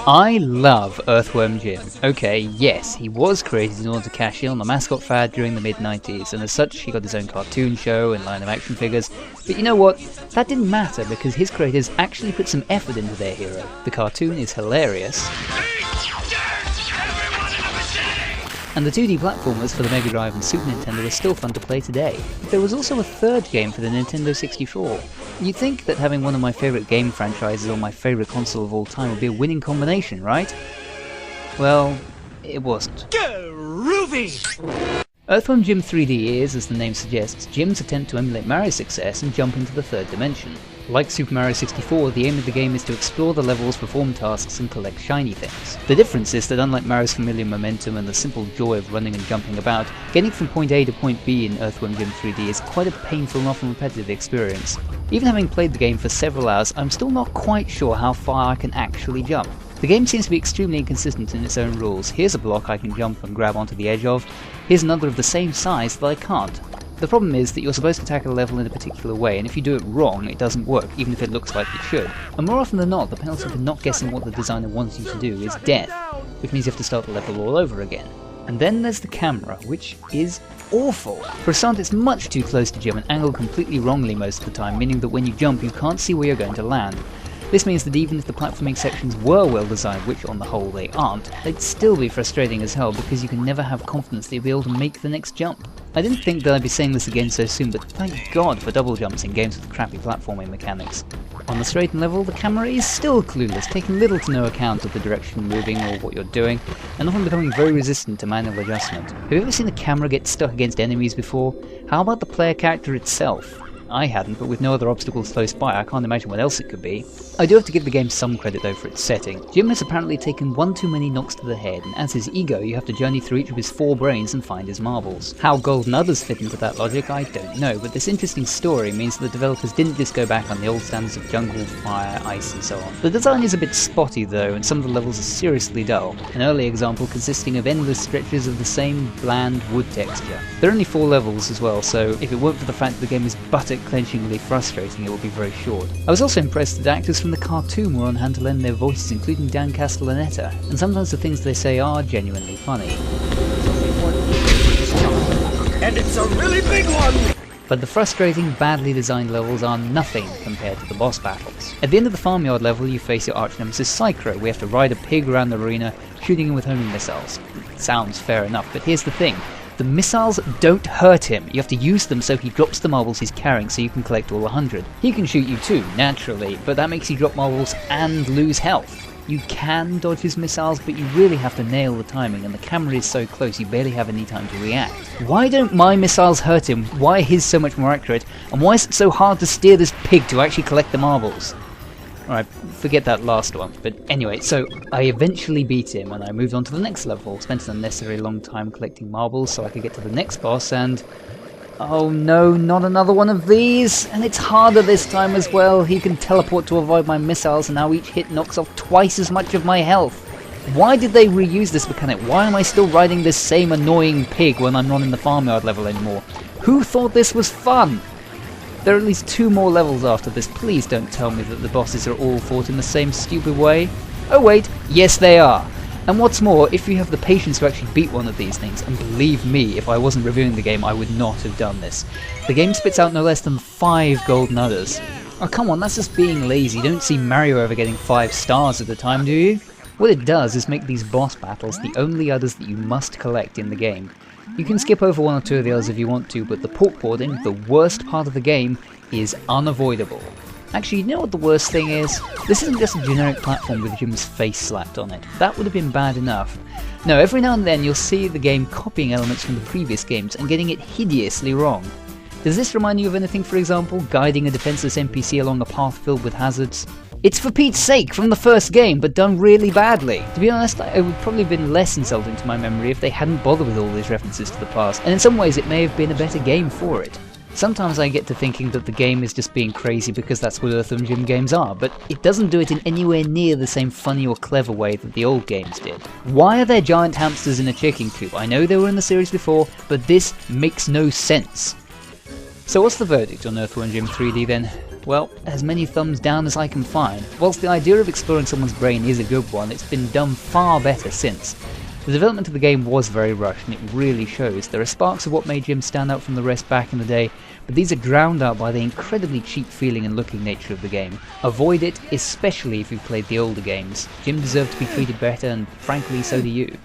I love Earthworm Jim. Okay, yes, he was created in order to cash in on the mascot fad during the mid-90s, and as such he got his own cartoon show and line of action figures, but you know what? That didn't matter because his creators actually put some effort into their hero. The cartoon is hilarious, and the 2D platformers for the Mega Drive and Super Nintendo are still fun to play today. There was also a third game for the Nintendo 64. You'd think that having one of my favourite game franchises on my favourite console of all time would be a winning combination, right? Well, it wasn't. Groovy! Earthworm Jim 3D is, as the name suggests, Jim's attempt to emulate Mario's success and jump into the third dimension. Like Super Mario 64, the aim of the game is to explore the levels, perform tasks, and collect shiny things. The difference is that unlike Mario's familiar momentum and the simple joy of running and jumping about, getting from point A to point B in Earthworm Jim 3D is quite a painful and often repetitive experience. Even having played the game for several hours, I'm still not quite sure how far I can actually jump. The game seems to be extremely inconsistent in its own rules. Here's a block I can jump and grab onto the edge of, here's another of the same size that I can't. The problem is that you're supposed to tackle a level in a particular way, and if you do it wrong, it doesn't work, even if it looks like it should. And more often than not, the penalty for not guessing what the designer wants you to do is death, which means you have to start the level all over again. And then there's the camera, which is awful. For a start, it's much too close to Jim and angled completely wrongly most of the time, meaning that when you jump, you can't see where you're going to land. This means that even if the platforming sections were well designed, which on the whole they aren't, they'd still be frustrating as hell because you can never have confidence that you'll be able to make the next jump. I didn't think that I'd be saying this again so soon, but thank God for double jumps in games with crappy platforming mechanics. On the straighten level, the camera is still clueless, taking little to no account of the direction you're moving or what you're doing, and often becoming very resistant to manual adjustment. Have you ever seen a camera get stuck against enemies before? How about the player character itself? I hadn't, but with no other obstacles close by, I can't imagine what else it could be. I do have to give the game some credit though for its setting. Jim has apparently taken one too many knocks to the head, and as his ego, you have to journey through each of his 4 brains and find his marbles. How golden others fit into that logic, I don't know, but this interesting story means that the developers didn't just go back on the old standards of jungle, fire, ice and so on. The design is a bit spotty though, and some of the levels are seriously dull, an early example consisting of endless stretches of the same bland wood texture. There are only 4 levels as well, so if it weren't for the fact that the game is buttock-clenchingly frustrating, it would be very short. I was also impressed that actors from the cartoon were on hand to lend their voices, including Dan Castellaneta, and sometimes the things they say are genuinely funny. And it's a really big one! But the frustrating, badly designed levels are nothing compared to the boss battles. At the end of the farmyard level, you face your arch nemesis Psycho. We have to ride a pig around the arena, shooting him with homing missiles. Sounds fair enough, but here's the thing. The missiles don't hurt him. You have to use them so he drops the marbles he's carrying so you can collect all 100. He can shoot you too, naturally, but that makes you drop marbles and lose health. You can dodge his missiles, but you really have to nail the timing, and the camera is so close you barely have any time to react. Why don't my missiles hurt him? Why are his so much more accurate? And why is it so hard to steer this pig to actually collect the marbles? Alright, forget that last one, but anyway, so I eventually beat him and I moved on to the next level, spent an unnecessary long time collecting marbles so I could get to the next boss and... oh no, not another one of these! And it's harder this time as well. He can teleport to avoid my missiles and now each hit knocks off twice as much of my health. Why did they reuse this mechanic? Why am I still riding this same annoying pig when I'm not in the farmyard level anymore? Who thought this was fun? There are at least 2 more levels after this. Please don't tell me that the bosses are all fought in the same stupid way. Oh wait, yes they are. And what's more, if you have the patience to actually beat one of these things, and believe me, if I wasn't reviewing the game I would not have done this. The game spits out no less than 5 golden udders. Oh come on, that's just being lazy. You don't see Mario ever getting 5 stars at a time, do you? What it does is make these boss battles the only udders that you must collect in the game. You can skip over 1 or 2 of the others if you want to, but the portboarding, the worst part of the game, is unavoidable. Actually, you know what the worst thing is? This isn't just a generic platform with Jim's face slapped on it. That would have been bad enough. No, every now and then you'll see the game copying elements from the previous games and getting it hideously wrong. Does this remind you of anything, for example? Guiding a defenseless NPC along a path filled with hazards? It's for Pete's sake from the first game, but done really badly. To be honest, it would probably have been less insulting to my memory if they hadn't bothered with all these references to the past, and in some ways it may have been a better game for it. Sometimes I get to thinking that the game is just being crazy because that's what Earthworm Jim games are, but it doesn't do it in anywhere near the same funny or clever way that the old games did. Why are there giant hamsters in a chicken coop? I know they were in the series before, but this makes no sense. So what's the verdict on Earthworm Jim 3D then? Well, as many thumbs down as I can find. Whilst the idea of exploring someone's brain is a good one, it's been done far better since. The development of the game was very rushed, and it really shows. There are sparks of what made Jim stand out from the rest back in the day, but these are drowned out by the incredibly cheap feeling and looking nature of the game. Avoid it, especially if you've played the older games. Jim deserved to be treated better, and frankly, so do you.